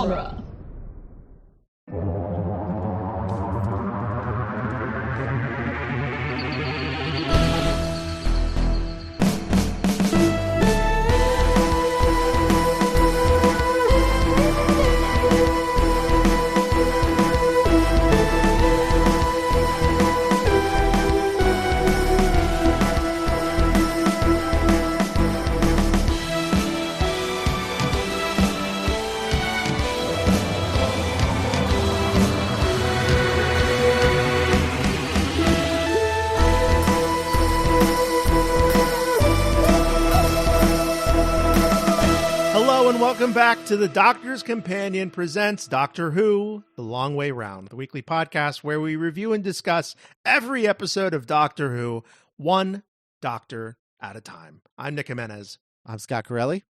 genre. Welcome back to The Doctor's Companion presents Doctor Who, The Long Way Round, the weekly podcast where we review and discuss every episode of Doctor Who, one doctor at a time. I'm Nick Jimenez. I'm Scott Corelli.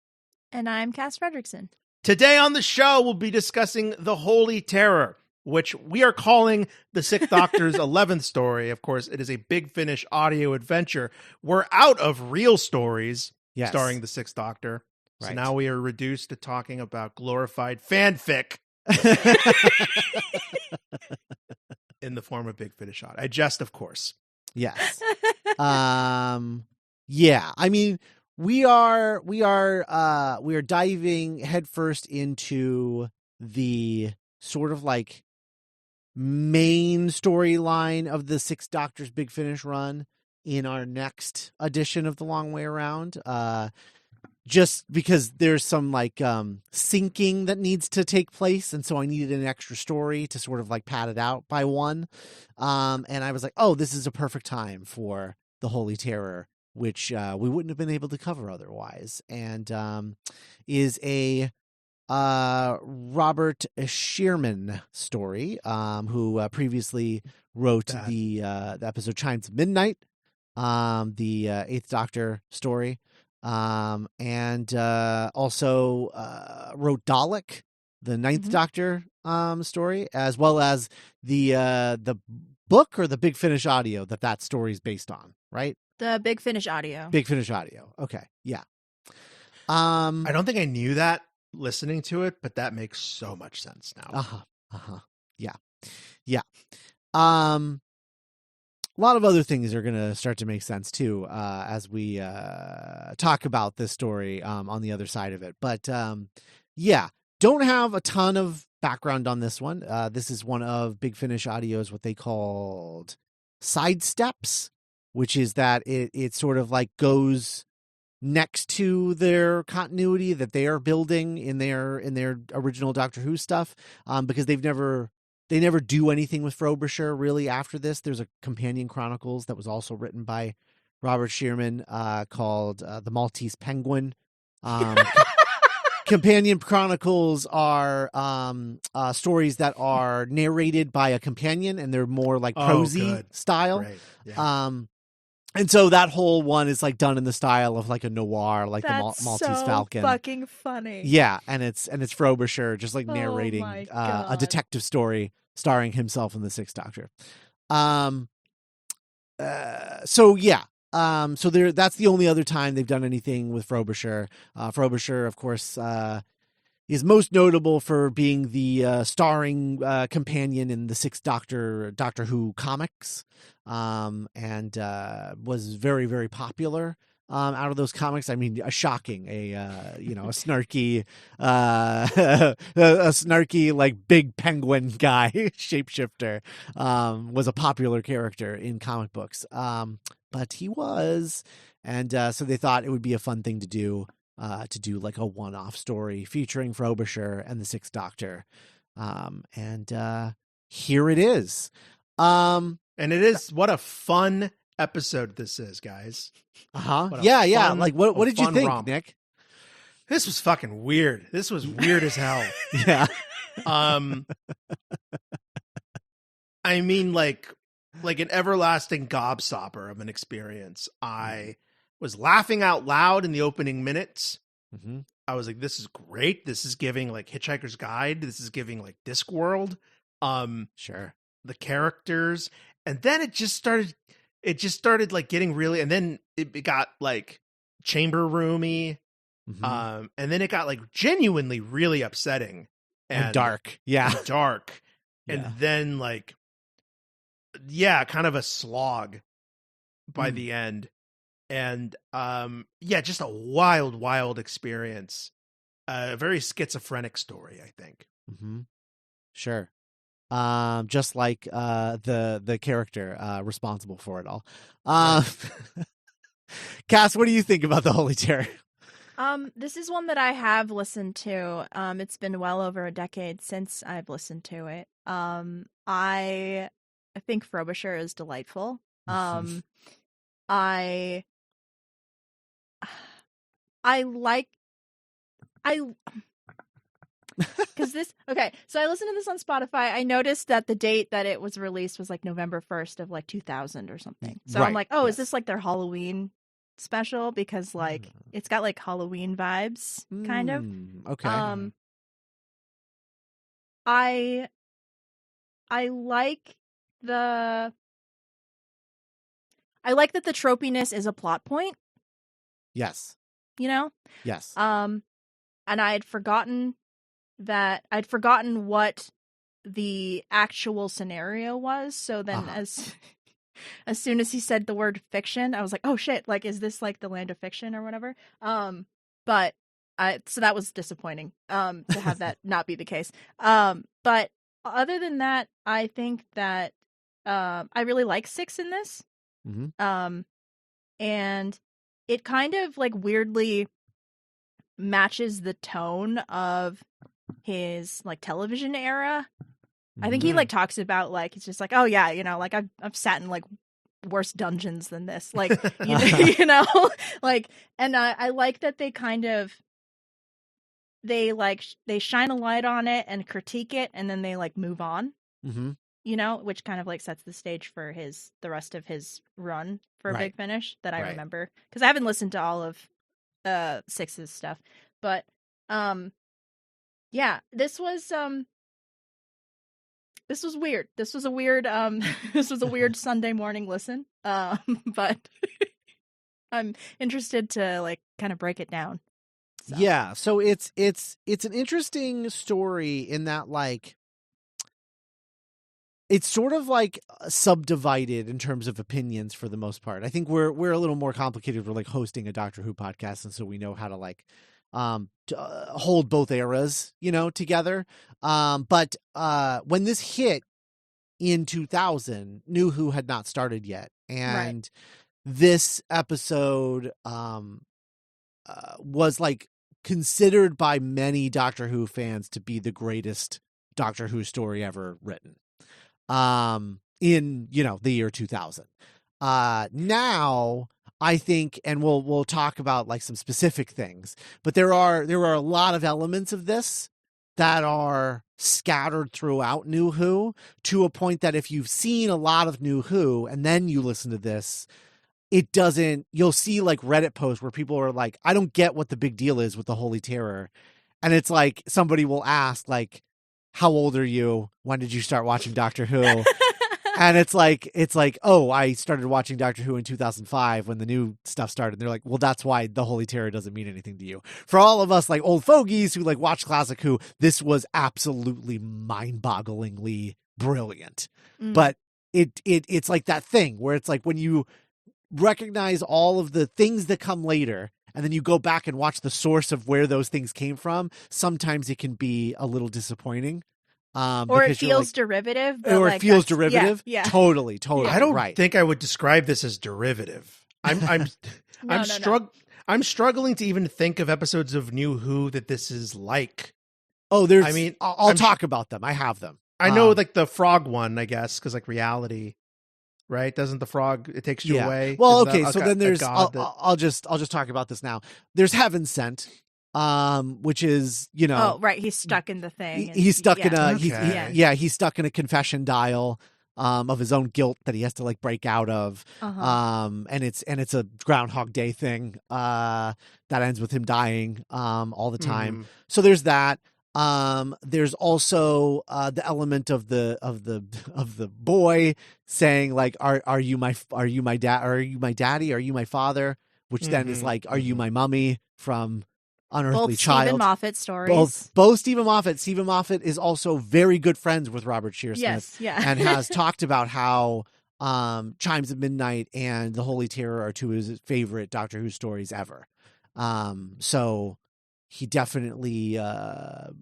And I'm Cass Fredrickson. Today on the show, we'll be discussing The Holy Terror, which we are calling the Sixth Doctor's 11th story. Of course, it is a Big Finish audio adventure. We're out of real stories starring the Sixth Doctor. So now we are reduced to talking about glorified fanfic in the form of Big Finish audio. I jest, of course. Yes. Yeah. I mean, we are diving headfirst into the sort of like main storyline of the Sixth Doctor's Big Finish run in our next edition of The Long Way Around. Just because there's some like syncing that needs to take place. And so I needed an extra story to sort of like pad it out by one. And I was like, oh, this is a perfect time for The Holy Terror, which we wouldn't have been able to cover otherwise. And is a Robert Shearman story, who previously wrote the episode Chimes of Midnight, the Eighth Doctor story. And also wrote Dalek, the Ninth Doctor story, as well as the book or the Big Finish audio that story is based on, right? The Big Finish audio. Big Finish audio. Okay, yeah. I don't think I knew that listening to it, but that makes so much sense now. Yeah. A lot of other things are going to start to make sense too, as we talk about this story on the other side of it. But don't have a ton of background on this one. This is one of Big Finish Audio's what they called sidesteps, which is that it sort of like goes next to their continuity that they are building in their original Doctor Who stuff, because they never do anything with Frobisher really after this. There's a Companion Chronicles that was also written by Robert Shearman called The Maltese Penguin. Companion Chronicles are stories that are narrated by a companion, and they're more like prosy style. Right. Yeah. And so that whole one is like done in the style of like a noir, like That's the Maltese Falcon. Fucking funny. Yeah, and it's Frobisher just like narrating a detective story starring himself in the Sixth Doctor. So that's the only other time they've done anything with Frobisher. Frobisher, of course, is most notable for being the starring companion in the Sixth Doctor Who comics, and was very, very popular out of those comics. I mean, a snarky, a snarky like big penguin guy, shapeshifter, was a popular character in comic books. But he was, and so they thought it would be a fun thing to do like a one-off story featuring Frobisher and the Sixth Doctor. And here it is. And it is, what a fun episode this is, guys. Yeah. Like, what did you think, romp. Nick? This was fucking weird. This was weird as hell. Yeah. I mean, like an everlasting gobstopper of an experience. I was laughing out loud in the opening minutes. Mm-hmm. I was like, this is great. This is giving like Hitchhiker's Guide. This is giving like Discworld. Sure. The characters. And then it just started like getting really, and then it got like chamber roomy. Mm-hmm. And then it got like genuinely really upsetting and dark. Yeah. and dark. And Yeah. then like, kind of a slog by the end. And just a wild experience. A very schizophrenic story, I think. Mm-hmm. Sure. Just like the character responsible for it all. Cass, what do you think about the Holy Terror? This is one that I have listened to. It's been well over a decade since I've listened to it. I think Frobisher is delightful. I like because so I listened to this on Spotify. I noticed that the date that it was released was like November 1st of like 2000 or something. So I'm like, is this like their Halloween special? Because like it's got like Halloween vibes kind of. Okay. I like that the tropiness is a plot point. Yes. You know? Yes. And I'd forgotten what the actual scenario was. So then as soon as he said the word fiction, I was like, oh shit, like is this like the land of fiction or whatever? So that was disappointing to have that not be the case. But other than that, I think that I really like 6 in this. Mm-hmm. And it kind of like weirdly matches the tone of his like television era. I think he like talks about like he's just like, oh yeah, you know, like I've sat in like worse dungeons than this, like you know, like, and I like that they kind of they shine a light on it and critique it, and then they like move on. You know, which kind of like sets the stage for the rest of his run for Big Finish that I remember, because I haven't listened to all of 6's stuff, but this was weird. This was a weird this was a weird Sunday morning listen. But I'm interested to like kind of break it down. So. Yeah, so it's an interesting story in that like it's sort of like subdivided in terms of opinions for the most part. I think we're a little more complicated. We're like hosting a Doctor Who podcast, and so we know how to like hold both eras, you know, together. But when this hit in 2000, New Who had not started yet, and this episode was like considered by many Doctor Who fans to be the greatest Doctor Who story ever written. In, you know, the year 2000. Now I think, and we'll talk about like some specific things, but there are a lot of elements of this that are scattered throughout New Who, to a point that if you've seen a lot of New Who and then you listen to this, you'll see like Reddit posts where people are like, I don't get what the big deal is with the Holy Terror. And it's like, somebody will ask like, how old are you? When did you start watching Doctor Who? And it's like, oh, I started watching Doctor Who in 2005 when the new stuff started. And they're like, well, that's why the Holy Terror doesn't mean anything to you. For all of us like old fogies who like watch classic Who, this was absolutely mind-bogglingly brilliant. But it's like that thing where it's like when you recognize all of the things that come later, and then you go back and watch the source of where those things came from, sometimes it can be a little disappointing. Or it feels derivative. Or it feels derivative. Yeah. Totally. I don't think I would describe this as derivative. I'm struggling to even think of episodes of New Who that this is like. Oh, I'll talk about them. I have them. I know like the frog one, I guess, because like reality. Right? Doesn't the frog, it takes you away? Well, okay. So then there's, I'll just talk about this now. There's Heaven Sent, which is, you know. Oh, right. He's stuck in the thing. He's stuck he's stuck in a confession dial of his own guilt that he has to like break out of. And it's a Groundhog Day thing that ends with him dying all the time. So there's that. There's also the element of the boy saying like, are you my dad? Are you my daddy? Are you my father? Which then is like, are you my mummy from unearthly Both child. Stephen Moffat stories. Both Stephen Moffat. Stephen Moffat is also very good friends with Robert Shearsmith. Yes, yeah. And has talked about how Chimes of Midnight and The Holy Terror are two of his favorite Doctor Who stories ever. So he definitely, definitely.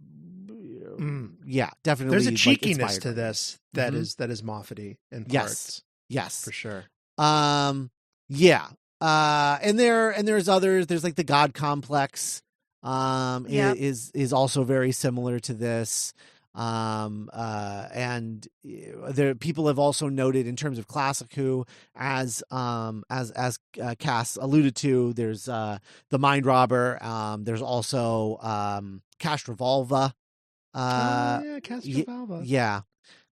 There's a like, cheekiness inspired to by it. this that is Moffat-y in Yes. parts. Yes. For sure. Yeah. And there's others. There's like the God Complex. Yep. Is also very similar to this. And there people have also noted in terms of classic Who, as Cass alluded to, there's the Mind Robber. There's also Castrovalva. Castrovalva. Yeah.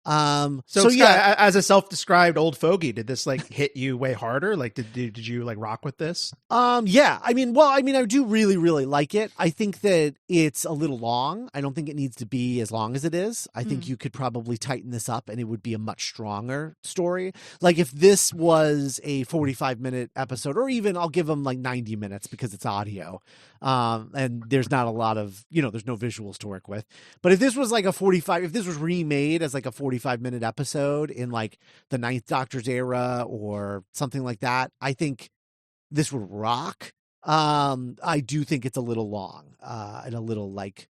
So So yeah, as a self-described old fogey, did this like hit you way harder? Like, did you like rock with this? yeah. I mean, I do really, really like it. I think that it's a little long. I don't think it needs to be as long as it is. I think you could probably tighten this up and it would be a much stronger story. Like if this was a 45-minute episode, or even I'll give them like 90 minutes because it's audio. And there's not a lot of, there's no visuals to work with. But if this was like if this was remade as like a 45-minute episode in like the Ninth Doctor's era or something like that, I think this would rock. I do think it's a little long, and a little like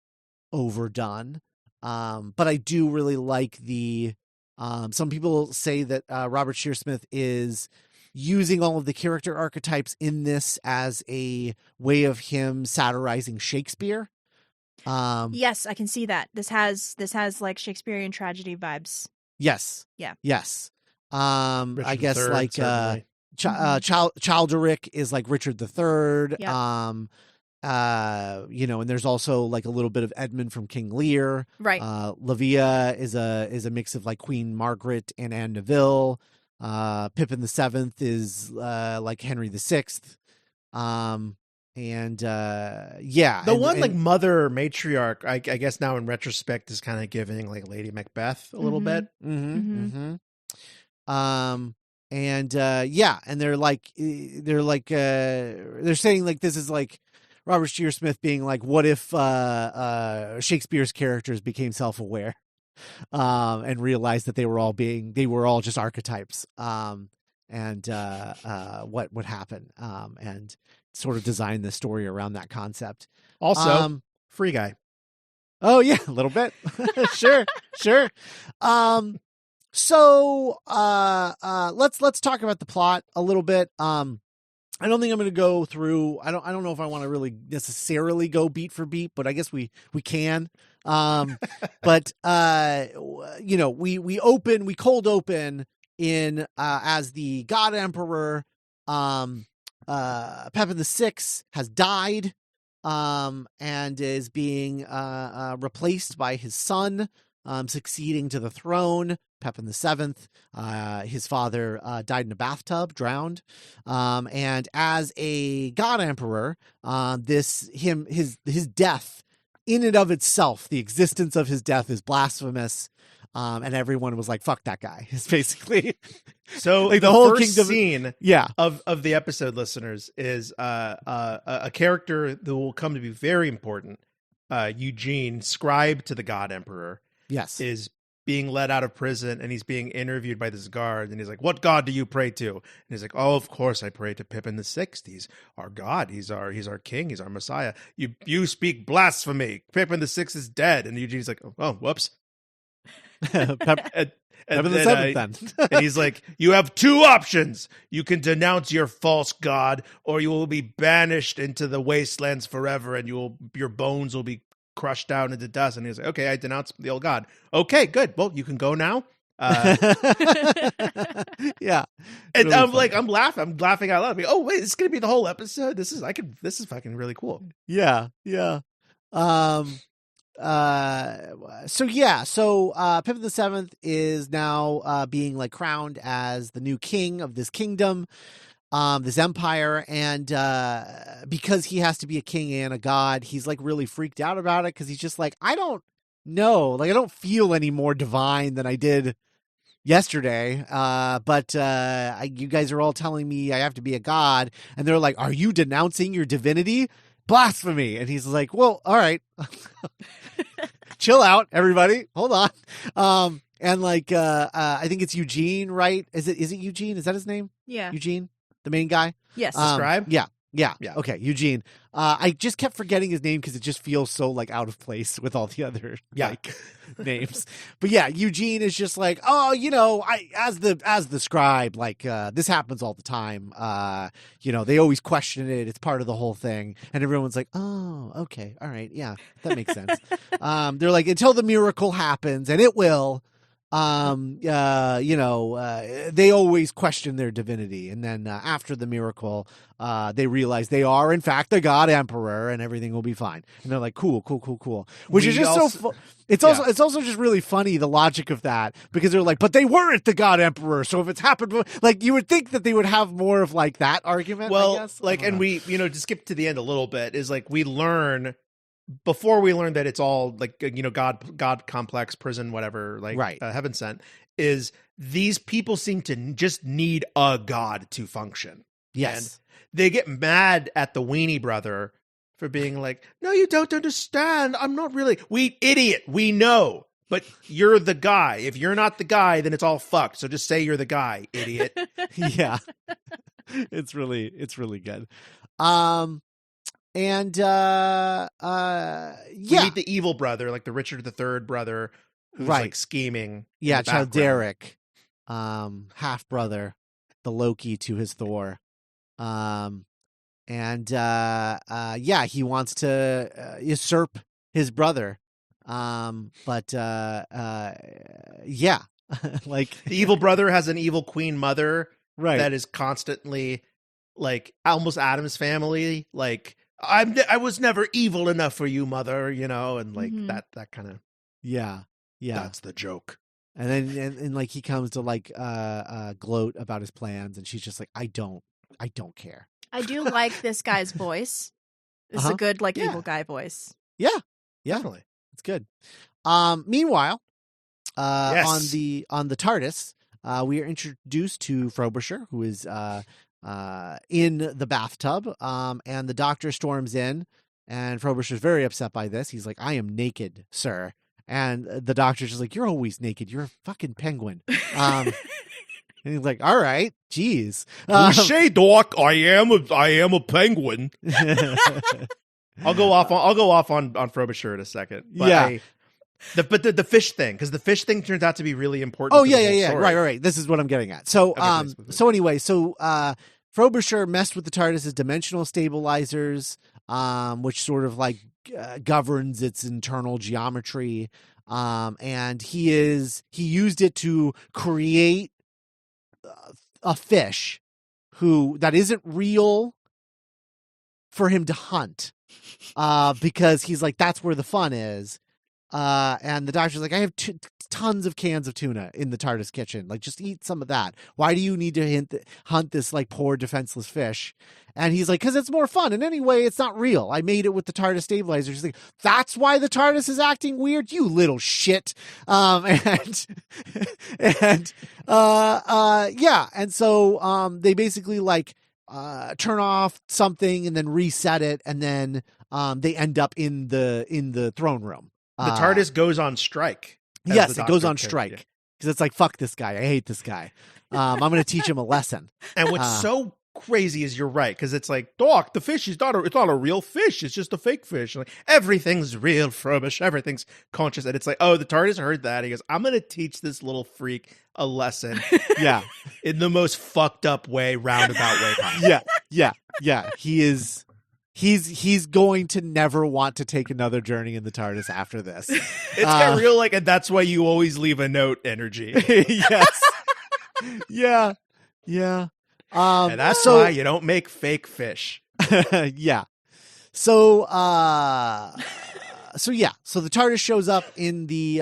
overdone. But I do really like some people say that, Robert Shearsmith is using all of the character archetypes in this as a way of him satirizing Shakespeare. Yes, I can see that. This has like Shakespearean tragedy vibes. Yes. Yeah. Yes. Richard I guess III, like certainly. Childeric is like Richard III. Yep. And there's also like a little bit of Edmund from King Lear. Right. Lavia is a mix of like Queen Margaret and Anne Neville. Pippin VII is like Henry VI. Like mother matriarch, I guess now in retrospect is kind of giving like Lady Macbeth a little bit. And they're saying like this is like Robert Shearsmith being like, what if Shakespeare's characters became self-aware and realized that they were all just archetypes, and what would happen, and sort of design the story around that concept. Also, Free Guy. Oh yeah, a little bit. Sure. So let's talk about the plot a little bit. I don't think I'm going to go through. I don't know if I want to really necessarily go beat for beat, but I guess we can. But we cold open in as the God Emperor Pepin VI has died, and is being replaced by his son, succeeding to the throne, Pepin VII. His father died in a bathtub, drowned. And as a God Emperor, his death in and of itself, the existence of his death is blasphemous. And everyone was like, fuck that guy. It's basically so like the whole first kingdom scene yeah. of the episode, listeners, is a character that will come to be very important. Eugene, scribe to the God Emperor, yes, is being let out of prison, and he's being interviewed by this guard, and he's like, what God do you pray to? And he's like, oh, of course I pray to Pippin VI. He's our God. He's our king. He's our Messiah. You speak blasphemy. Pippin VI is dead. And Eugene's like, oh, whoops. Pepin VII then. And he's like, you have two options. You can denounce your false God, or you will be banished into the wastelands forever, and your bones will be crushed down into dust. And he's like, okay, I denounce the old God. Okay, good. Well, you can go now. Yeah. And Really I'm funny. like, I'm laughing out loud. I'm like, oh wait, this is gonna be the whole episode. This is fucking really cool. Yeah. So Pippin VII is now being like crowned as the new king of this kingdom, this empire, and because he has to be a king and a god, he's like really freaked out about it, because he's just like, I don't know, like I don't feel any more divine than I did yesterday, but you guys are all telling me I have to be a god, and they're like, are you denouncing your divinity? blasphemy. And he's like, well, all right, chill out, everybody. Hold on. And like, I think it's Eugene, right? Is it Eugene? Is that his name? Yeah. Eugene, the main guy? Yes. Scribe? Yeah. Yeah. Okay, Eugene. I just kept forgetting his name because it just feels so like out of place with all the other like names. But yeah, Eugene is just like, oh, I as the scribe, like this happens all the time. They always question it. It's part of the whole thing, and everyone's like, oh, okay, all right, yeah, that makes sense. They're like, until the miracle happens, and it will. They always question their divinity, and then after the miracle, they realize they are in fact the God Emperor, and everything will be fine. And they're like, cool, which is just it's also just really funny, the logic of that, because they're like, but they weren't the God Emperor, so if it's happened, like you would think that they would have more of like that argument. Well, I guess. like, and we, to skip to the end a little bit, is like we learn. Before we learn that it's all like, God complex, prison, whatever, like right. Heaven sent, is these people seem to just need a god to function. Yes. And they get mad at the weenie brother for being like, no, you don't understand. I'm not really. Idiot. We know, but you're the guy. If you're not the guy, then it's all fucked. So just say you're the guy, idiot. Yeah. It's really good. And we meet the evil brother, like the Richard III brother, who's like scheming. Yeah, Childeric, half brother, the Loki to his Thor. He wants to usurp his brother. Like the evil brother has an evil queen mother, right? That is constantly like almost Adam's family, like. I was never evil enough for you, mother, and like that kind of yeah that's the joke. And then and like he comes to like gloat about his plans, and she's just like, I don't care. I do like this guy's voice. It's a good evil guy voice. Yeah, definitely, it's good. Meanwhile, on the TARDIS, we are introduced to Frobisher, who is in the bathtub, and the Doctor storms in, and Frobisher's very upset by this. He's like, I am naked, sir. And the Doctor's just like, you're always naked. You're a fucking penguin. And he's like, all right, geez. Touché, Doc. I am a penguin. I'll go off on Frobisher in a second. But yeah. The fish thing, because the fish thing turns out to be really important. Oh, yeah. Right. This is what I'm getting at. So, Frobisher messed with the TARDIS's dimensional stabilizers, which sort of like governs its internal geometry. And he used it to create a fish that isn't real for him to hunt, because he's like, that's where the fun is. And the Doctor's like, I have tons of cans of tuna in the TARDIS kitchen. Like, just eat some of that. Why do you need to hunt this like poor defenseless fish? And he's like, because it's more fun. And anyway, it's not real. I made it with the TARDIS stabilizer. She's like, that's why the TARDIS is acting weird, you little shit. And so they basically like turn off something and then reset it, and then they end up in the throne room. The TARDIS goes on strike. Yes, it goes on strike because it's like, fuck this guy. I hate this guy. I'm going to teach him a lesson. And what's so crazy is you're right, because it's like, Doc, the fish it's not a real fish. It's just a fake fish. Like, everything's real, Frobisher. Everything's conscious. And it's like, oh, the TARDIS heard that. He goes, I'm going to teach this little freak a lesson. Yeah, in the most fucked up way, roundabout way possible. Yeah. He is. He's going to never want to take another journey in the TARDIS after this. It's got real like, and that's why you always leave a note energy. Yes. Yeah. And that's why you don't make fake fish. Yeah. So the TARDIS shows up in the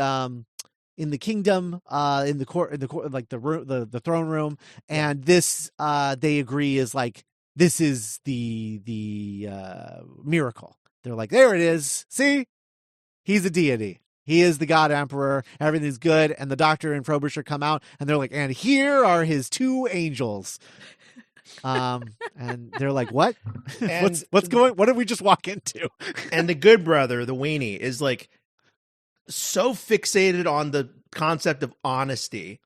kingdom, in the court, like the throne room, and this they agree is like, this is the miracle. They're like, there it is. See, he's a deity. He is the God Emperor. Everything's good. And the Doctor and Frobisher come out, and they're like, and here are his two angels. And they're like, what? And What's going, what did we just walk into? And the good brother, the weenie, is like so fixated on the concept of honesty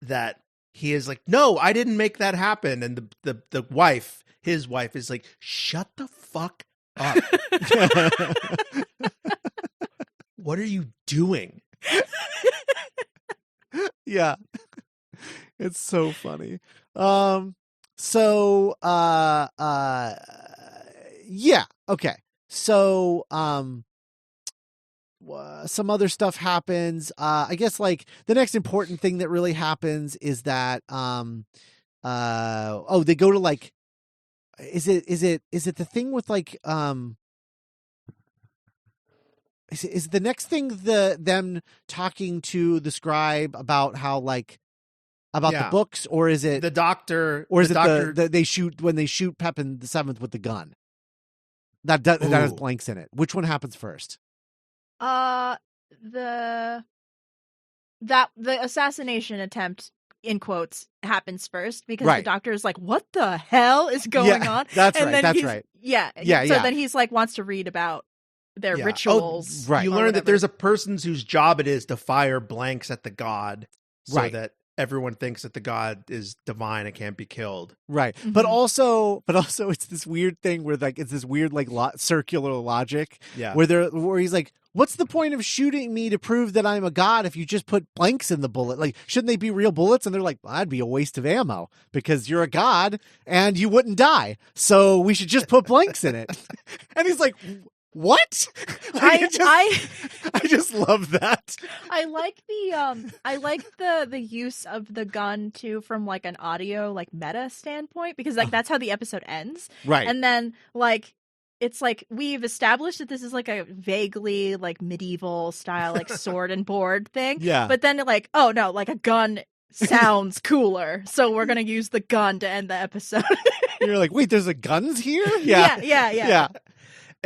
that he is like, no, I didn't make that happen. And the wife, his wife, is like, shut the fuck up. What are you doing? Yeah. It's so funny. Yeah. Okay. So, some other stuff happens. I guess like the next important thing that really happens is that, they go to like, is it the thing with like, is the next thing them talking to the scribe about how like, about the books, or is it the doctor, or is it doctor... they shoot when they shoot Pepin VII with the gun? That has blanks in it. Which one happens first? The assassination attempt, in quotes, happens first because the doctor is like, what the hell is going on? That's and right. Then that's right. Yeah. So then he's like, wants to read about their rituals. You learn that there's a person whose job it is to fire blanks at the god so that everyone thinks that the god is divine and can't be killed. Right. Mm-hmm. But also it's this weird thing where like, it's this weird like circular logic where he's like, what's the point of shooting me to prove that I'm a god if you just put blanks in the bullet? Like, shouldn't they be real bullets? And they're like, well, that'd be a waste of ammo because you're a god and you wouldn't die. So we should just put blanks in it. And he's like, what? Like, I just love that. I like the use of the gun too from like an audio like meta standpoint because like that's how the episode ends. Right. And then like it's like we've established that this is like a vaguely like medieval style like sword and board thing. Yeah. But then like, oh no, like a gun sounds cooler. So we're gonna use the gun to end the episode. You're like, wait, there's a guns here? Yeah.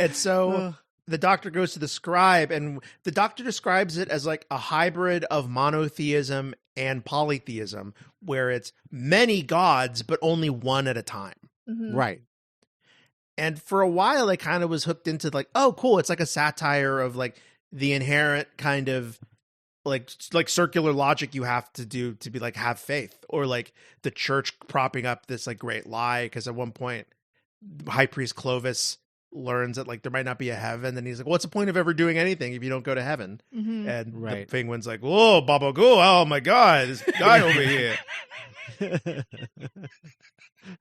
And so the doctor goes to the scribe, and the doctor describes it as like a hybrid of monotheism and polytheism, where it's many gods, but only one at a time. Mm-hmm. Right. And for a while, I kind of was hooked into like, oh, cool. It's like a satire of like the inherent kind of like circular logic you have to do to be like, have faith, or like the church propping up this like great lie. Because at one point, High Priest Clovis learns that like there might not be a heaven, and he's like, what's the point of ever doing anything if you don't go to heaven? Mm-hmm. And the penguin's like, whoa, Baba Goo, oh my god, this guy over here.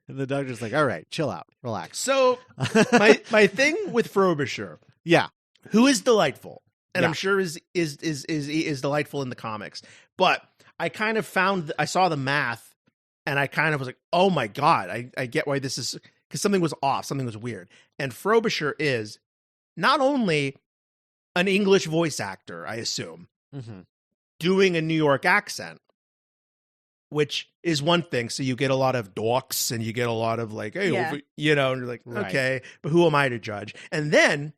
And the doctor's like, all right, chill out, relax. So my thing with Frobisher, who is delightful, and I'm sure is delightful in the comics, but I kind of I saw the math, and I kind of was like, oh my god, I get why this is, because something was off, something was weird. And Frobisher is not only an English voice actor, I assume, doing a New York accent, which is one thing. So you get a lot of dorks, and you get a lot of like, hey, and you're like, okay, but who am I to judge? And then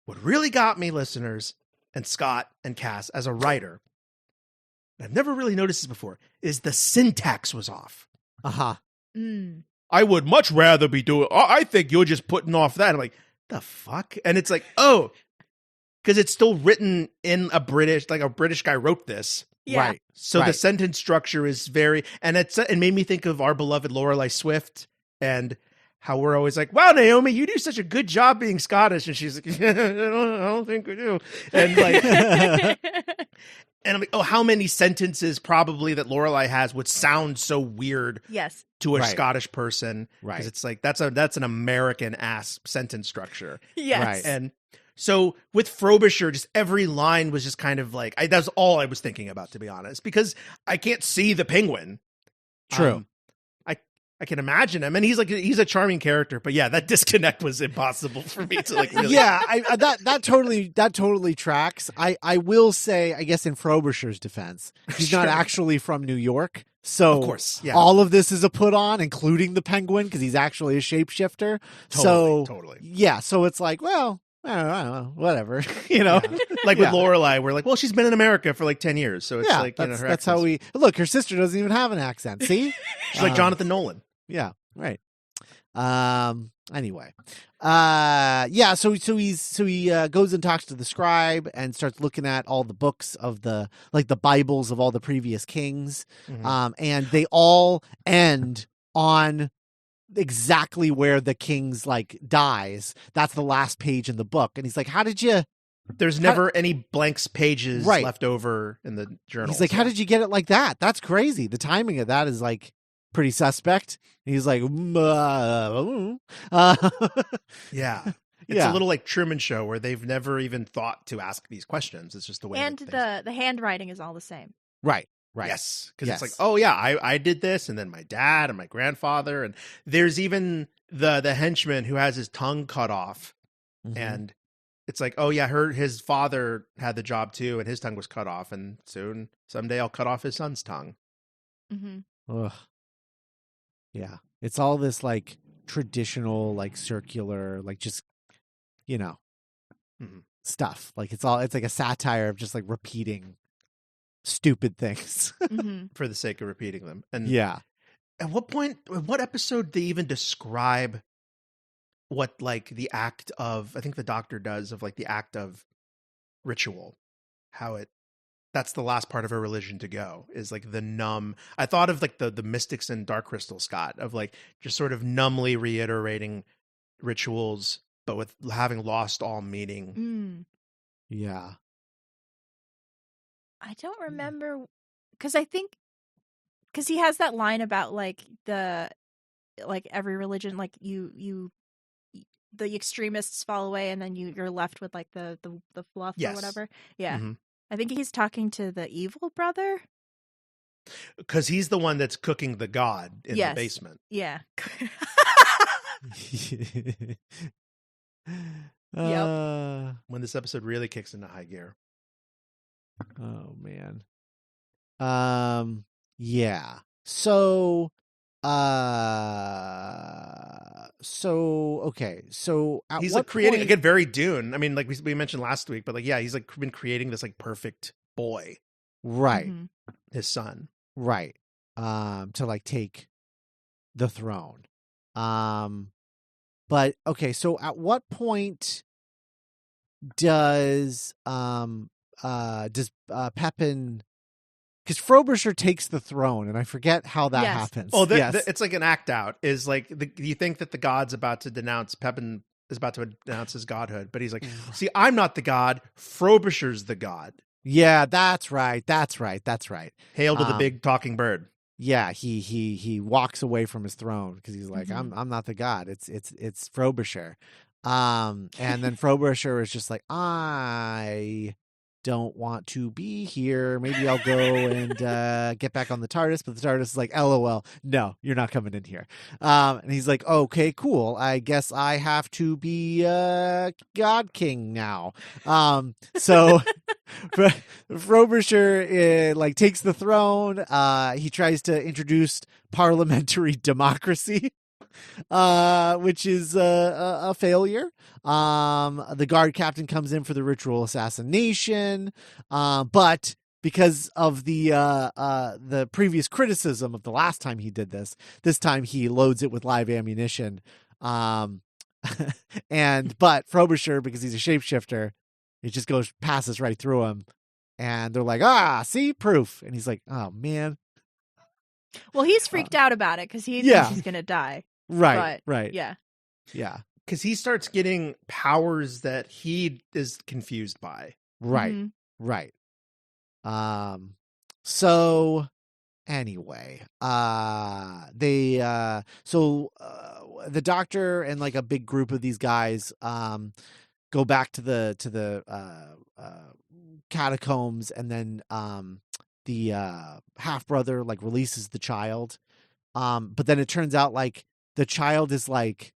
what really got me, listeners, and Scott and Cass, as a writer, I've never really noticed this before, is the syntax was off. I would much rather be doing, I think you're just putting off that. I'm like, the fuck? And it's like, oh, because it's still written in a British guy wrote this. Yeah. Right. So the sentence structure is very, and it made me think of our beloved Lorelei Swift and how we're always like, wow, Naomi, you do such a good job being Scottish. And she's like, I don't think we do. And like, and I'm like, oh, how many sentences probably that Lorelei has would sound so weird to a Scottish person. Right. Because it's like, that's an American ass sentence structure. Yes. Right. And so with Frobisher, just every line was just kind of like, that's all I was thinking about, to be honest, because I can't see the penguin. True. I can imagine him, and he's a charming character, but yeah, that disconnect was impossible for me to like really. Yeah, that totally tracks. I will say, I guess in Frobisher's defense, he's not actually from New York, so of course, all of this is a put on, including the penguin, because he's actually a shapeshifter. Totally. Yeah, so it's like, well, I don't know, whatever, you know. Like with Lorelei, we're like, well, she's been in America for like 10 years, so it's like, that's how we look. Her sister doesn't even have an accent. See, she's like Jonathan Nolan. Yeah. Right. Anyway. Yeah, so he goes and talks to the scribe and starts looking at all the books of the Bibles of all the previous kings. Mhm. And they all end on exactly where the king's dies. That's the last page in the book. And he's like, how did you There's never any blanks pages Right. left over in the journal. He's like, how did you get it like that? That's crazy. The timing of that is pretty suspect. And he's like, Yeah. It's Yeah. a little like Truman Show where they've never even thought to ask these questions. It's just the way. And that the handwriting is all the same. Right. Yes, because Yes. it's like, oh yeah, I did this, and then my dad and my grandfather, and there's even the henchman who has his tongue cut off, Mhm. and it's like, oh yeah, his father had the job too, and his tongue was cut off, and someday I'll cut off his son's tongue. Mm-hmm. Ugh. Yeah. It's all this traditional, circular, just, Mhm. stuff. It's like a satire of just repeating stupid things. Mm-hmm. For the sake of repeating them. And Yeah. at what episode do they even describe what the act of, I think the Doctor does, of the act of ritual, that's the last part of a religion to go, is the numb. I thought of the mystics in Dark Crystal, Scott, of just sort of numbly reiterating rituals, but with having lost all meaning. Mm. Yeah. I don't remember because he has that line about the every religion, you the extremists fall away and then you're left with the fluff Yes. or whatever. Yeah. Mhm. I think he's talking to the evil brother. Because he's the one that's cooking the god in Yes. the basement. Yeah. When this episode really kicks into high gear. Oh man. Yeah. So okay. So at He's what creating, point... again, very Dune. I mean, we mentioned last week, but yeah, he's been creating this perfect boy, Right. Mhm. his son. Right. To take the throne. But okay, so at what point does Pepin, because Frobisher takes the throne, and I forget how that Yes. happens. Oh, yes. it's like an act out. Is you think that the god's about to denounce, Pepin is about to denounce his godhood, but he's like, see, I'm not the god. Frobisher's the god. Yeah, that's right. Hail to the big talking bird. Yeah, he walks away from his throne because he's like, Mhm. I'm not the god. It's Frobisher. And then Frobisher is just like, I don't want to be here. Maybe I'll go and get back on the TARDIS. But the TARDIS is like, LOL, no, you're not coming in here. And he's like, okay, cool. I guess I have to be God King now. So Frobisher takes the throne. He tries to introduce parliamentary democracy, which is a failure. The guard captain comes in for the ritual assassination, but because of the previous criticism of the last time he did this time he loads it with live ammunition. But Frobisher, because he's a shapeshifter, it just passes right through him, and they're like, see, proof. And he's like, oh man. Well, he's freaked out about it because he Yeah. thinks he's gonna die. Right. Yeah. Yeah. Because he starts getting powers that he is confused by. Right. Mhm. Right. So anyway, the Doctor and a big group of these guys go back to the catacombs, and then the half brother releases the child, but then it turns out the child is like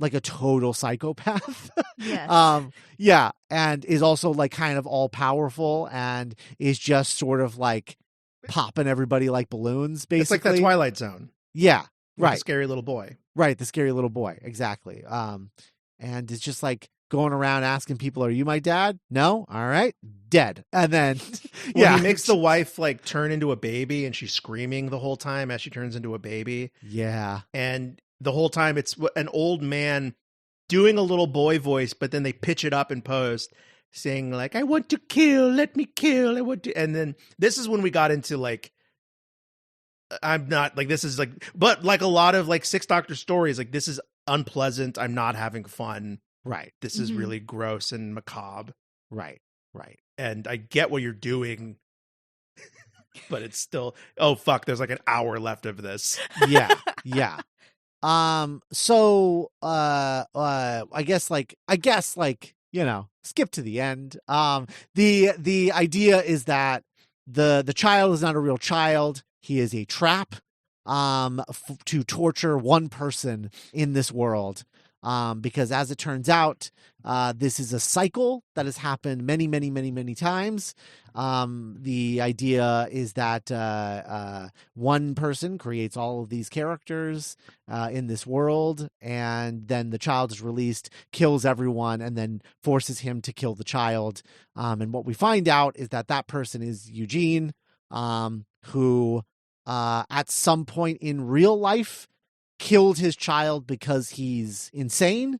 a total psychopath. Yes. Yeah, and is also kind of all powerful, and is just sort of popping everybody like balloons, basically. It's like that Twilight Zone. Yeah, with right. the scary little boy. Right, the scary little boy, exactly. And it's just going around asking people, "Are you my dad?" No, all right, dead. And then When he makes the wife like turn into a baby, and she's screaming the whole time as she turns into a baby. yeah, And the whole time it's an old man doing a little boy voice, but then they pitch it up in post, saying like, "I want to kill, let me kill, I want to." And then this is when we got into like, I'm not like, this is like, but like a lot of like Sixth Doctor stories, like this is unpleasant. I'm not having fun. right, This is really gross and macabre. right. And I get what you're doing, but it's still, oh fuck, there's like an hour left of this. Yeah. So I guess like skip to the end. The idea is that the child is not a real child. He is a trap to torture one person in this world. Because as it turns out, this is a cycle that has happened many, many, many, many times. The idea is that one person creates all of these characters in this world, and then the child is released, kills everyone, and then forces him to kill the child. And what we find out is that person is Eugene, who at some point in real life killed his child because he's insane,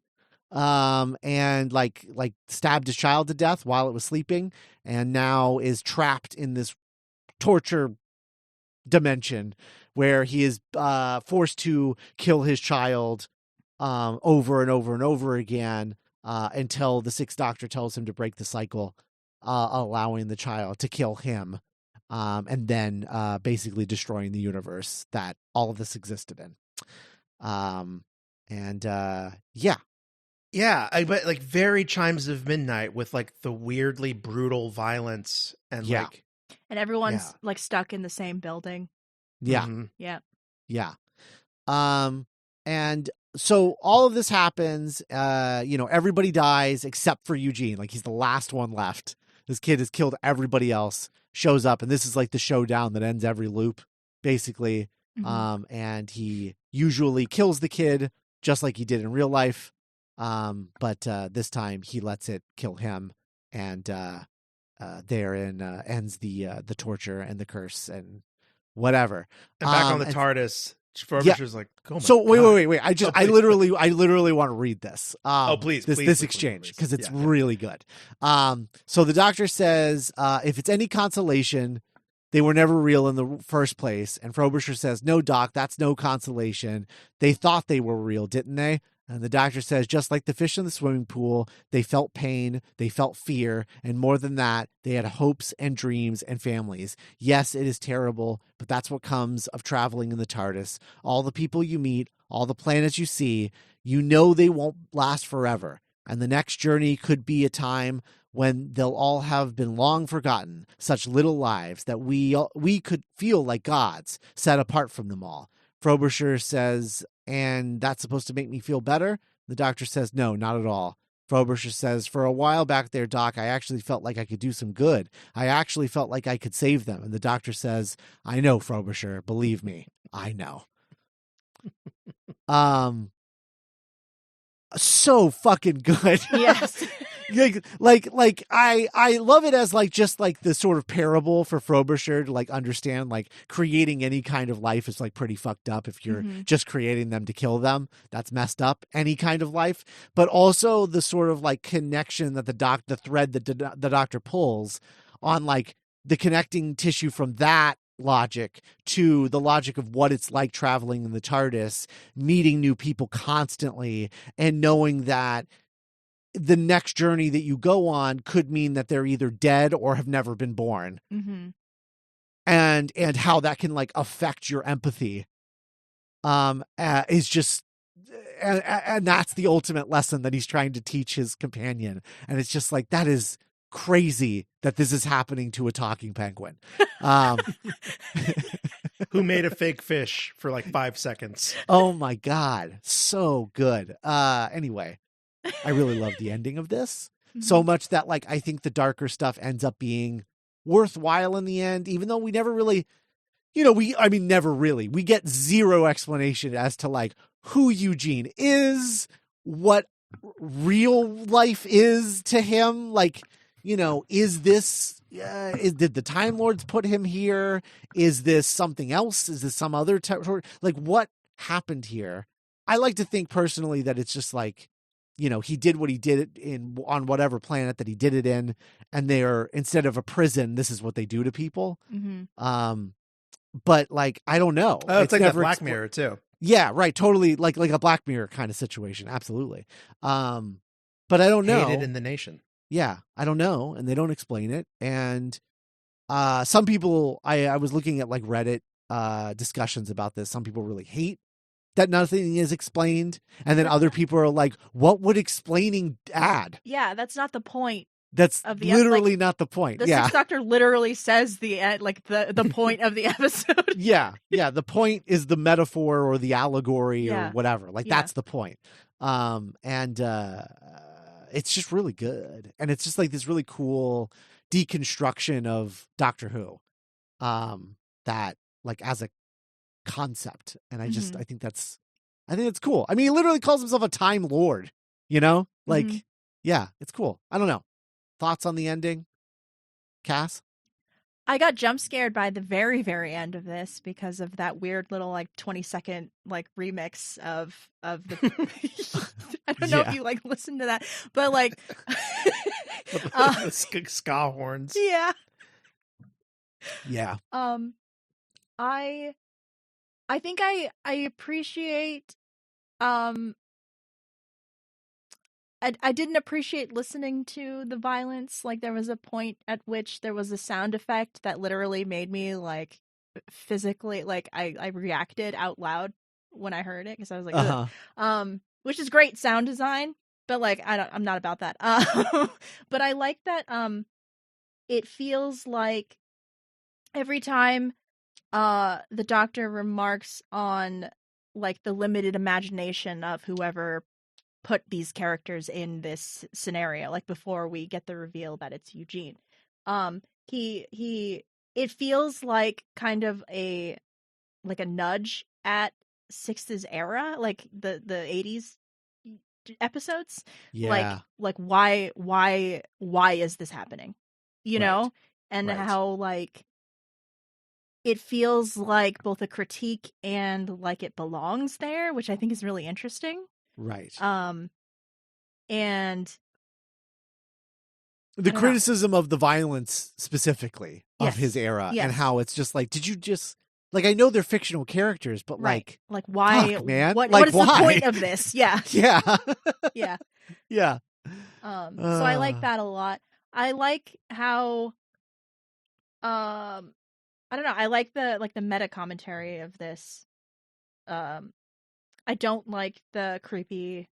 and like stabbed his child to death while it was sleeping, and now is trapped in this torture dimension where he is forced to kill his child over and over and over again until the Sixth Doctor tells him to break the cycle, allowing the child to kill him, and then basically destroying the universe that all of this existed in. Yeah, I bet like very Chimes of Midnight with like the weirdly brutal violence and like, and everyone's like stuck in the same building. Yeah. Mm-hmm. Yeah. And so all of this happens, everybody dies except for Eugene. Like he's the last one left. This kid has killed everybody else, shows up, and this is like the showdown that ends every loop, basically. And he usually kills the kid just like he did in real life. But this time he lets it kill him, and therein ends the torture and the curse and whatever. And back on the TARDIS, Frobisher's like, oh my so God. wait. I literally want to read this. Please, this exchange, because it's really good. So the Doctor says, if it's any consolation, they were never real in the first place. And Frobisher says, no, Doc, that's no consolation. They thought they were real, didn't they? And the Doctor says, just like the fish in the swimming pool, they felt pain, they felt fear, and more than that, they had hopes and dreams and families. Yes, it is terrible, but that's what comes of traveling in the TARDIS. All the people you meet, all the planets you see, you know they won't last forever. And the next journey could be a time when they'll all have been long forgotten, such little lives that we could feel like gods, set apart from them all. Frobisher says, and that's supposed to make me feel better? The Doctor says, no, not at all. Frobisher says, for a while back there, Doc, I actually felt like I could do some good. I actually felt like I could save them. And the Doctor says, I know, Frobisher, believe me, I know. So fucking good. Yes. like I love it as like just like the sort of parable for Frobisher to like understand, like creating any kind of life is like pretty fucked up if you're just creating them to kill them. That's messed up, any kind of life. But also the sort of like connection that the thread that the Doctor pulls on, like the connecting tissue from that logic to the logic of what it's like traveling in the TARDIS, meeting new people constantly, and knowing that the next journey that you go on could mean that they're either dead or have never been born. And how that can like affect your empathy is just and that's the ultimate lesson that he's trying to teach his companion. And it's just like, that is crazy that this is happening to a talking penguin. Who made a fake fish for like 5 seconds. Oh my God. So good. Anyway, I really love the ending of this so much that like, I think the darker stuff ends up being worthwhile in the end, even though we never really, we get zero explanation as to like who Eugene is, what real life is to him. Like, you know, is this did the Time Lords put him here? Is this something else? Is this some other territory? Like, what happened here? I like to think personally that it's just like, you know, he did what he did on whatever planet that he did it in, and they're, instead of a prison, this is what they do to people. But like, I don't know. Oh, it's like that Black Mirror too. Yeah, right. Totally like a Black Mirror kind of situation. Absolutely. But I don't know. Hated in the nation. Yeah, I don't know, and they don't explain it. And some people, I was looking at like Reddit discussions about this. Some people really hate that nothing is explained, and then other people are like, "What would explaining add?" Yeah, that's not the point. That's of the literally like, not the point. The Sixth Doctor literally says the point of the episode. Yeah. The point is the metaphor or the allegory or whatever. Like that's the point. And it's just really good, and it's just like this really cool deconstruction of Doctor Who, that like as a concept, and I think that's cool. I mean, he literally calls himself a Time Lord, you know, like yeah, it's cool. I don't know. Thoughts on the ending, Cass? I got jump scared by the very, very end of this because of that weird little like 20-second like remix of the. I don't know if you like listen to that, but like the ska horns. Yeah. Yeah. I think I appreciate I didn't appreciate listening to the violence. Like, there was a point at which there was a sound effect that literally made me like physically, like I reacted out loud when I heard it because I was like, which is great sound design, but like I'm not about that. But I like that it feels like every time the Doctor remarks on like the limited imagination of whoever put these characters in this scenario, like before we get the reveal that it's Eugene, it feels like kind of a nudge at Sixth's era, like the 80s episodes. Like why is this happening, you know? And how like it feels like both a critique and like it belongs there, which I think is really interesting. Right. And the criticism of the violence specifically of his era and how it's just like, did you just like, I know they're fictional characters, but like why, fuck, man? What is why? the point of this? Yeah. Yeah. Yeah. So I like that a lot. I like how, I don't know. I like the meta commentary of this. I don't like the creepy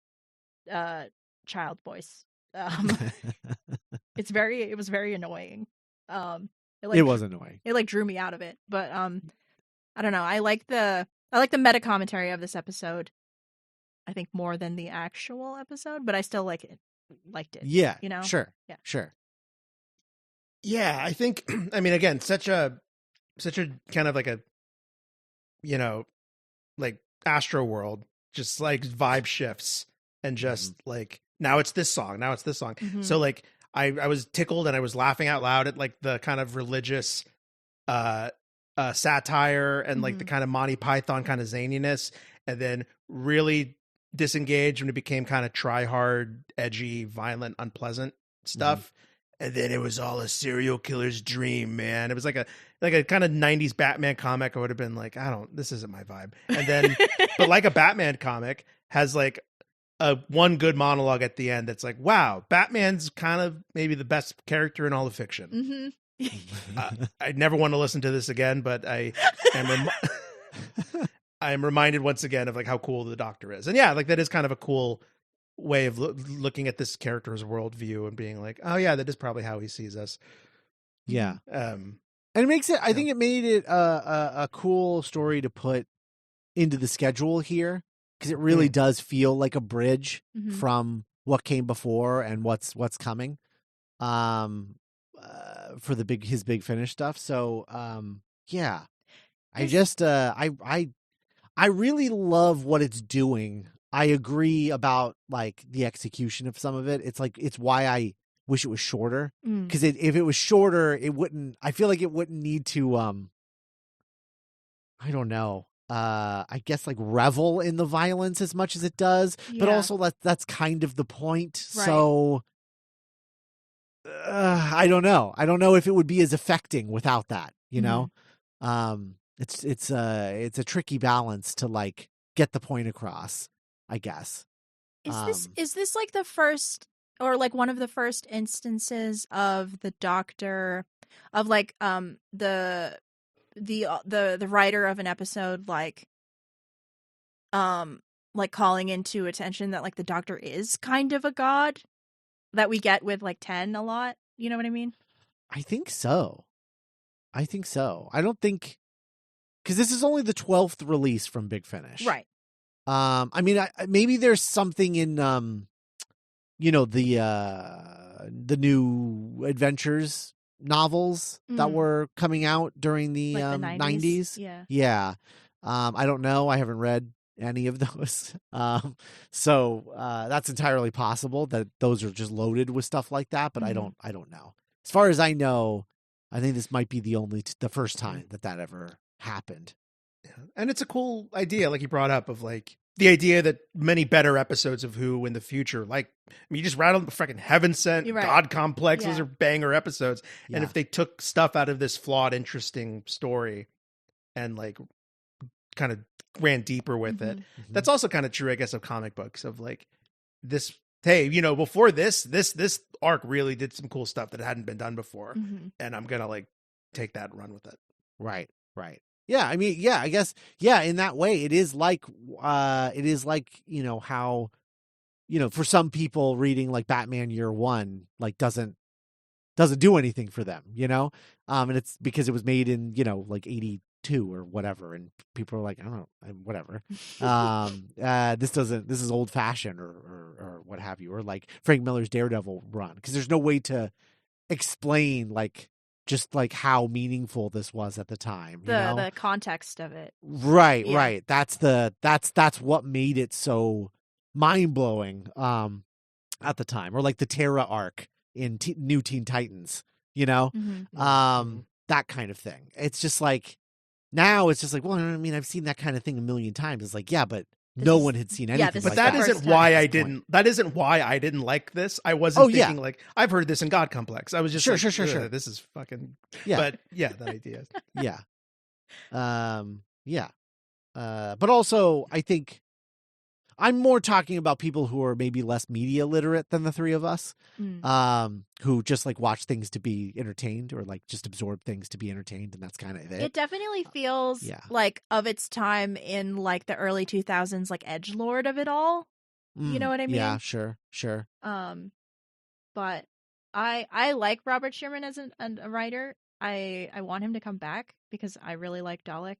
child voice. It was very annoying. It was annoying. It like drew me out of it. But I don't know. I like the meta commentary of this episode, I think, more than the actual episode, but I still liked it. Yeah. You know? Sure. Yeah. Sure. Yeah, I think, I mean, again, such a kind of like a, you know, like Astro World, just like vibe shifts and just like, now it's this song. So like I was tickled and I was laughing out loud at like the kind of religious satire and like the kind of Monty Python kind of zaniness, and then really disengaged when it became kind of try hard, edgy, violent, unpleasant stuff. And then it was all a serial killer's dream, man. It was like a kind of 90s Batman comic. I would have been like, this isn't my vibe. And then, but like a Batman comic has like a one good monologue at the end that's like, wow, Batman's kind of maybe the best character in all of fiction. I never want to listen to this again, but I am reminded once again of like how cool the Doctor is. And yeah, like that is kind of a cool way of looking at this character's worldview and being like, oh yeah, that is probably how he sees us. Yeah. And it makes it, I think it made it a cool story to put into the schedule here, because it really does feel like a bridge from what came before and what's coming for his big finish stuff. So yeah, I just I really love what it's doing I agree about like the execution of some of it. It's why I wish it was shorter, because if it was shorter, I feel like it wouldn't need to I don't know. I guess like revel in the violence as much as it does, but also that's kind of the point. Right. So I don't know. I don't know if it would be as affecting without that. You know, it's a tricky balance to like get the point across, I guess. Is this like the first or like one of the first instances of the Doctor of like the writer of an episode like calling into attention that like the Doctor is kind of a god that we get with like 10 a lot, you know what I mean? I think so. I don't think, because this is only the 12th release from Big Finish, Right? I mean, maybe there's something in you know, the new adventures novels that were coming out during the, like the 90s. Yeah. I don't know. I haven't read any of those. So that's entirely possible that those are just loaded with stuff like that, but I don't know. As far as I know, I think this might be the first time that ever happened. Yeah. And it's a cool idea, like you brought up, of like the idea that many better episodes of Who in the future, like, I mean, you just rattled the freaking Heaven Sent, Right. God Complex, those Yeah. are banger episodes. Yeah. And if they took stuff out of this flawed, interesting story and like kind of ran deeper with it, that's also kind of true, I guess, of comic books, of like this, hey, you know, before this arc really did some cool stuff that hadn't been done before. And I'm going to like take that and run with it. Right. Yeah, I mean, yeah, I guess, yeah, in that way, it is like, you know, how, you know, for some people reading like Batman Year One, like doesn't do anything for them, you know? And it's because it was made in, you know, like 82 or whatever. And people are like, I don't know, whatever. This is old fashioned or what have you, or like Frank Miller's Daredevil run. Cause there's no way to explain like, just like how meaningful this was at the time, you know? The context of it. Right, Yeah. right. That's what made it so mind blowing at the time, or like the Terra arc in New Teen Titans, you know, that kind of thing. It's just like now it's just like, well, I mean, I've seen that kind of thing a million times. It's like, yeah, but no one had seen anything. this But like that is the isn't first why time. I didn't. That isn't why I didn't like this. I wasn't thinking like I've heard this in God Complex. I was just Sure. This is fucking. Yeah. But yeah, that idea. Yeah. But also, I think I'm more talking about people who are maybe less media literate than the three of us, who just like watch things to be entertained, or like just absorb things to be entertained, and that's kind of it. It definitely feels like of its time in like the early 2000s, like edgelord of it all. You know what I mean? Yeah, sure. But I like Robert Sherman as a writer. I want him to come back because I really like Dalek,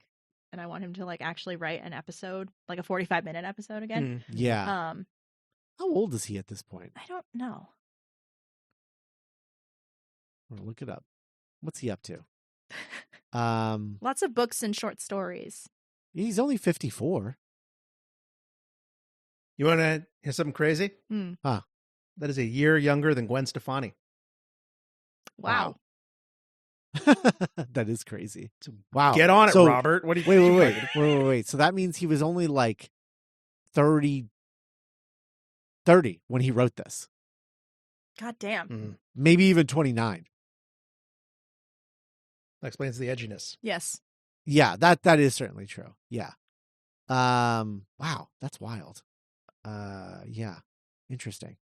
and I want him to like actually write an episode, like a 45-minute episode again. Yeah. How old is he at this point? I don't know. I'm gonna look it up. What's he up to? Lots of books and short stories. He's only 54. You want to hear something crazy? Huh. That is a year younger than Gwen Stefani. Wow. That is crazy. Wow. Get on it, Robert. What do you wait. So that means he was only like 30 when he wrote this. God damn. Maybe even 29. That explains the edginess. Yes. Yeah, that is certainly true. Yeah. Wow, that's wild. Yeah. Interesting.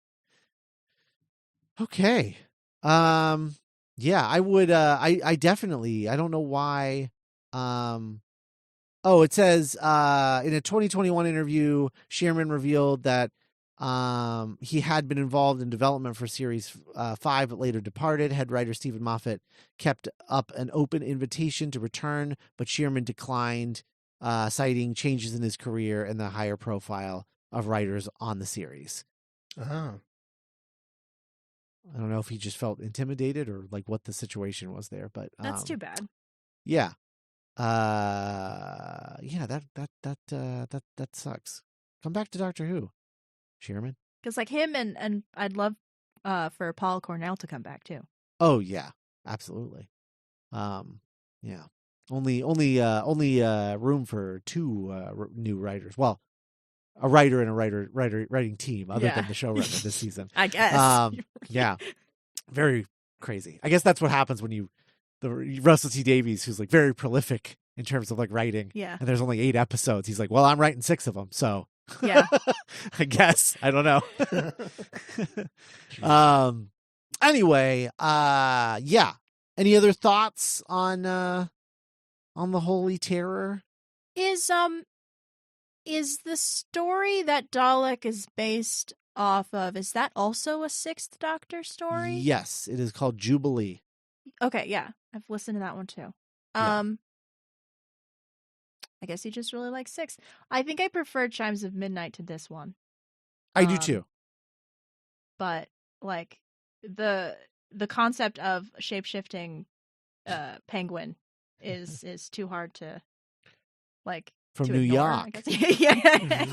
Okay. Yeah, I would I definitely, I don't know why. It says in a 2021 interview, Sherman revealed that he had been involved in development for series 5 but later departed. Head writer Stephen Moffat kept up an open invitation to return, but Sherman declined, citing changes in his career and the higher profile of writers on the series. I don't know if he just felt intimidated or like what the situation was there, but that's too bad. Yeah. Yeah, that sucks. Come back to Doctor Who, Shearman. Because like him and I'd love for Paul Cornell to come back too. Oh yeah, absolutely. Yeah. Only room for two new writers. Well, a writer and a writing team other than the showrunner this season. I guess. Yeah. Very crazy. I guess that's what happens when the Russell T Davies, who's like very prolific in terms of like writing. Yeah. And there's only 8 episodes. He's like, well, I'm writing 6 of them. So Yeah. I guess. I don't know. Anyway, yeah. Any other thoughts on the Holy Terror? Is the story that Dalek is based off of, is that also a 6th Doctor story? Yes, it is called Jubilee. Okay, yeah. I've listened to that one too. Yeah. I guess you just really like 6. I think I preferred Chimes of Midnight to this one. I do too. But like the concept of shape-shifting penguin is too hard to like from to New ignore, York. I guess. Yeah.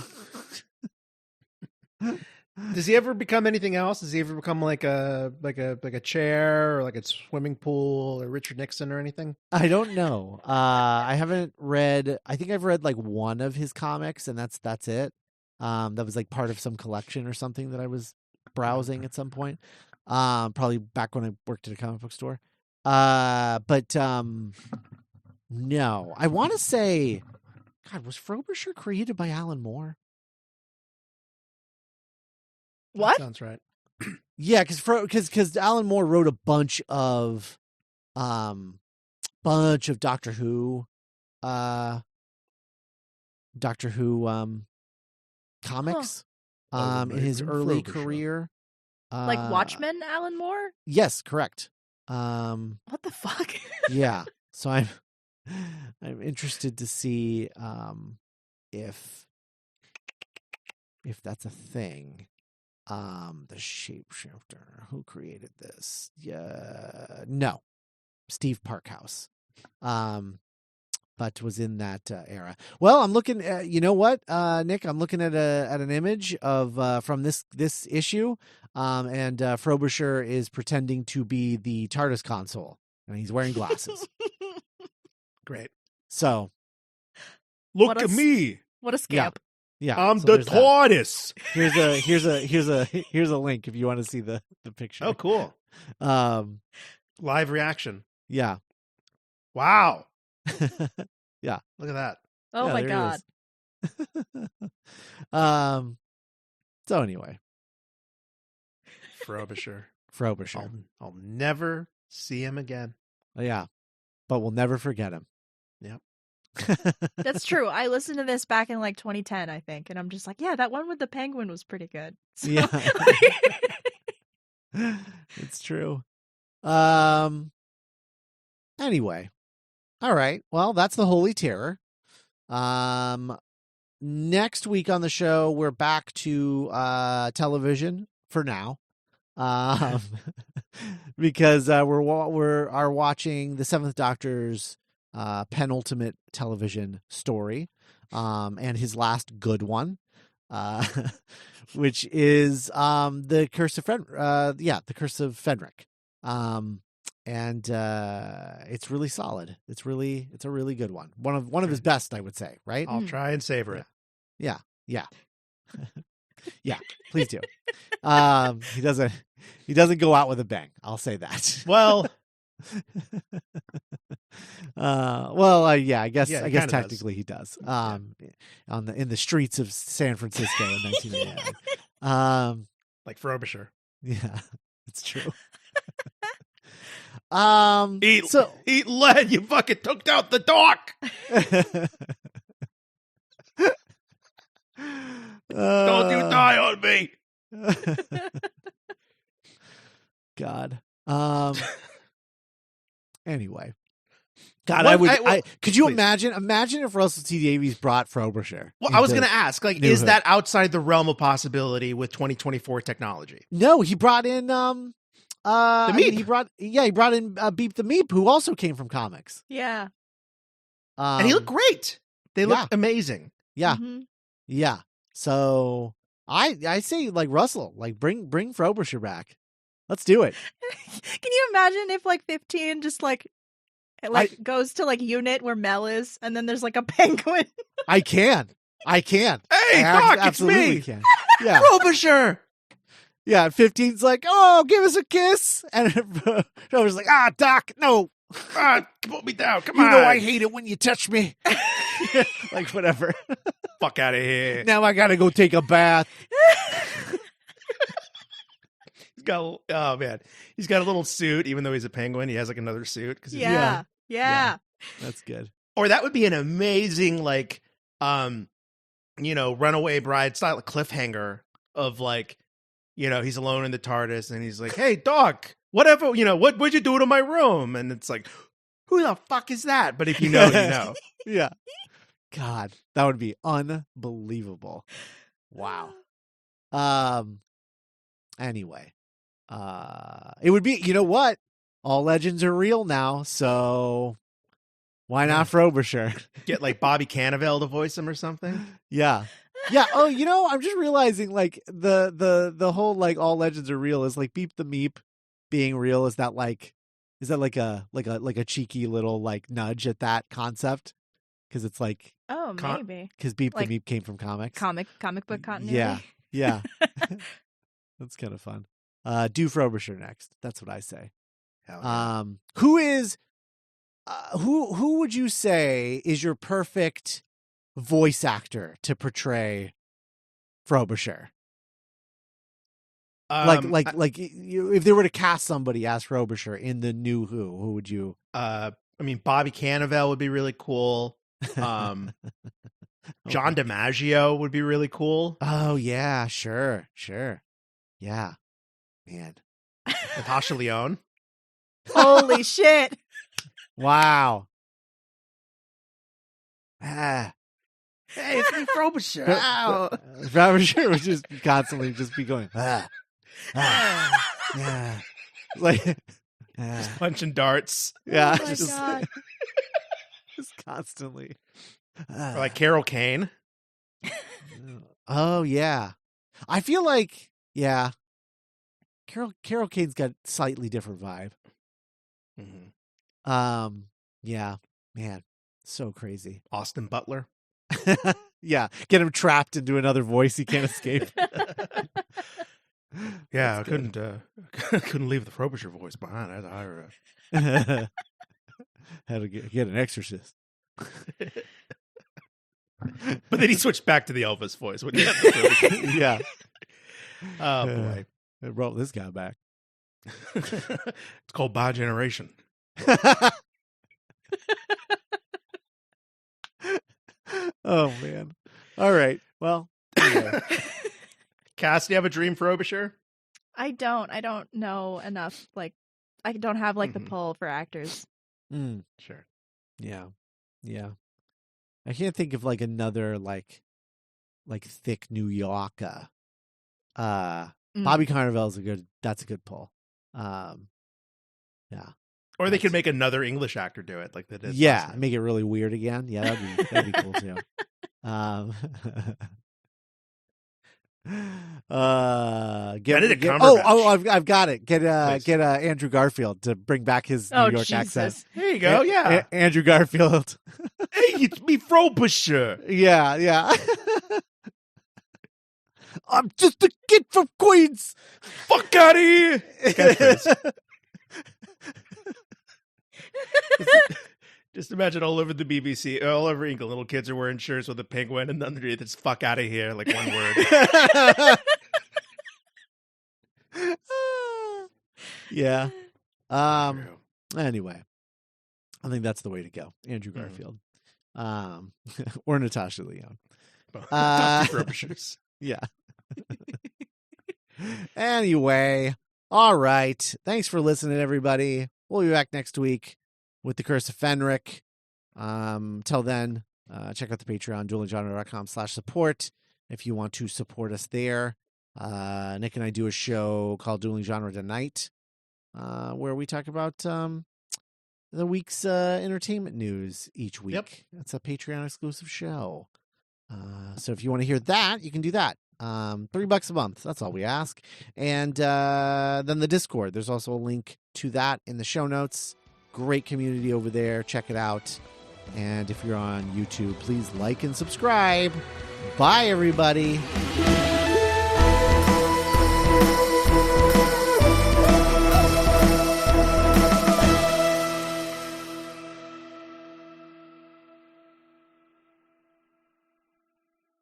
Does he ever become anything else? Does he ever become like a chair or like a swimming pool or Richard Nixon or anything? I don't know. I haven't read. I think I've read like one of his comics, and that's it. That was like part of some collection or something that I was browsing at some point. Probably back when I worked at a comic book store. But no, I want to say, God, was Frobisher created by Alan Moore? What? That sounds right. Yeah, because Alan Moore wrote a bunch of Doctor Who comics in his early career. Like Watchmen, Alan Moore? Yes, correct. What the fuck? Yeah. So I'm interested to see if that's a thing. The shapeshifter, who created this? Yeah, no, Steve Parkhouse. But was in that era. Well, I'm looking at, you know what, Nick? I'm looking at an image of from this issue, and Frobisher is pretending to be the TARDIS console, and he's wearing glasses. Great. So, look at me. What a scamp! Yeah, I'm the TARDIS. Here's a link if you want to see the picture. Oh, cool. Live reaction. Yeah. Wow. Yeah. Look at that. Oh my God. So anyway, Frobisher. I'll never see him again. Yeah, but we'll never forget him. Yep. That's true. I listened to this back in like 2010, I think, and I'm just like, yeah, that one with the penguin was pretty good. So, yeah. It's true. Anyway. All right. Well, that's the Holy Terror. Next week on the show, we're back to television for now, because we're watching the 7th Doctor's penultimate television story, and his last good one, which is the Curse of the Curse of Fenric. And it's really solid. It's a really good one. One of his best, I would say. Right? I'll try and savor it. Yeah. Yeah. Please do. He doesn't go out with a bang. I'll say that. Well, yeah. I guess technically he does. In the streets of San Francisco in 1989. Like Frobisher. Yeah, it's true. Eat lead, you fucking took out the dock. Don't you die on me. God. Anyway. God, could you imagine if Russell T Davies brought Frobisher? Well, I was going to ask, like, is that outside the realm of possibility with 2024 technology? No, he brought in the Meep. He brought in Beep the Meep, who also came from comics. Yeah. And he looked great. They looked amazing. Yeah. Mm-hmm. Yeah. So I say like Russell, like bring Frobisher back. Let's do it. Can you imagine if like 15 just like goes to like unit where Mel is, and then there's like a penguin? I can. Hey, I Doc, it's me. Can. Yeah. Frobisher. Yeah, 15's like, oh, give us a kiss. And Frobisher's like, Doc, no. Put me down. Come You on. know I hate it when you touch me. Like, whatever. Fuck out of here. Now I gotta go take a bath. He's got a little suit, even though he's a penguin. He has like another suit. Yeah. That's good. Or that would be an amazing, like, Runaway Bride style cliffhanger of like, he's alone in the TARDIS and he's like, hey, Doc, whatever, what'd you do to my room? And it's like, who the fuck is that? But if you know, you know. Yeah. God, that would be unbelievable. Wow. Anyway, it would be, you know what? All legends are real now, so why not Frobisher? Get like Bobby Cannavale to voice him or something. Yeah. Oh, I'm just realizing like the whole like all legends are real is like Beep the Meep being real. Is that like a cheeky little like nudge at that concept? Because it's like, oh, maybe because Beep like, the Meep came from comics, comic book continuity. Yeah. That's kind of fun. Do Frobisher next. That's what I say. Yeah. Who would you say is your perfect voice actor to portray Frobisher? If they were to cast somebody as Frobisher in the new Who would you? Bobby Cannavale would be really cool. John DiMaggio would be really cool. Oh yeah, sure. Yeah, man. Natasha Lyonne. Holy shit! Wow. Hey, it's me, Frobisher. Ow. Frobisher would just constantly just be going, yeah. Like just punching darts. Yeah. Oh my God. Just constantly. Or like Carol Kane. Oh yeah. I feel like, yeah. Carol Kane's got slightly different vibe. Mm-hmm. Yeah, man, so crazy. Austin Butler. Yeah, get him trapped into another voice he can't escape. Yeah, I couldn't leave the Frobisher voice behind. I had to hire had to get an exorcist. But then he switched back to the Elvis voice. When he had yeah. Oh boy, I brought this guy back. It's called Bi Generation. Oh man. All right. Well, anyway. Cass, do you have a dream Frobisher? I don't know enough. Like, I don't have like the pull for actors. Sure. Yeah. I can't think of like another like thick New Yorker. Bobby Cannavale's that's a good pull. Yeah. Or they could make another English actor do it, like they did. Yeah, make it really weird again. Yeah, that'd be cool too. Benedict Cumberbatch. I've got it. Get Andrew Garfield to bring back his New York accent. There you go. Yeah, Andrew Garfield. Hey, it's me, Frobisher. Yeah. I'm just a kid from Queens. Fuck out of here. Just imagine all over the BBC, all over England, little kids are wearing shirts with a penguin, and underneath it's "fuck out of here," like one word. Yeah. Anyway, I think that's the way to go. Andrew Garfield, or Natasha Lyonne. Frobishers. Yeah. Anyway, all right. Thanks for listening, everybody. We'll be back next week with The Curse of Fenric. Till then, check out the Patreon, duelinggenre.com/support if you want to support us there. Nick and I do a show called Dueling Genre Tonight, where we talk about the week's entertainment news each week. Yep. That's a Patreon exclusive show. So if you want to hear that, you can do that. $3 a month. That's all we ask. And then the Discord. There's also a link to that in the show notes. Great community over there. Check it out. And if you're on YouTube, please like and subscribe. Bye, everybody.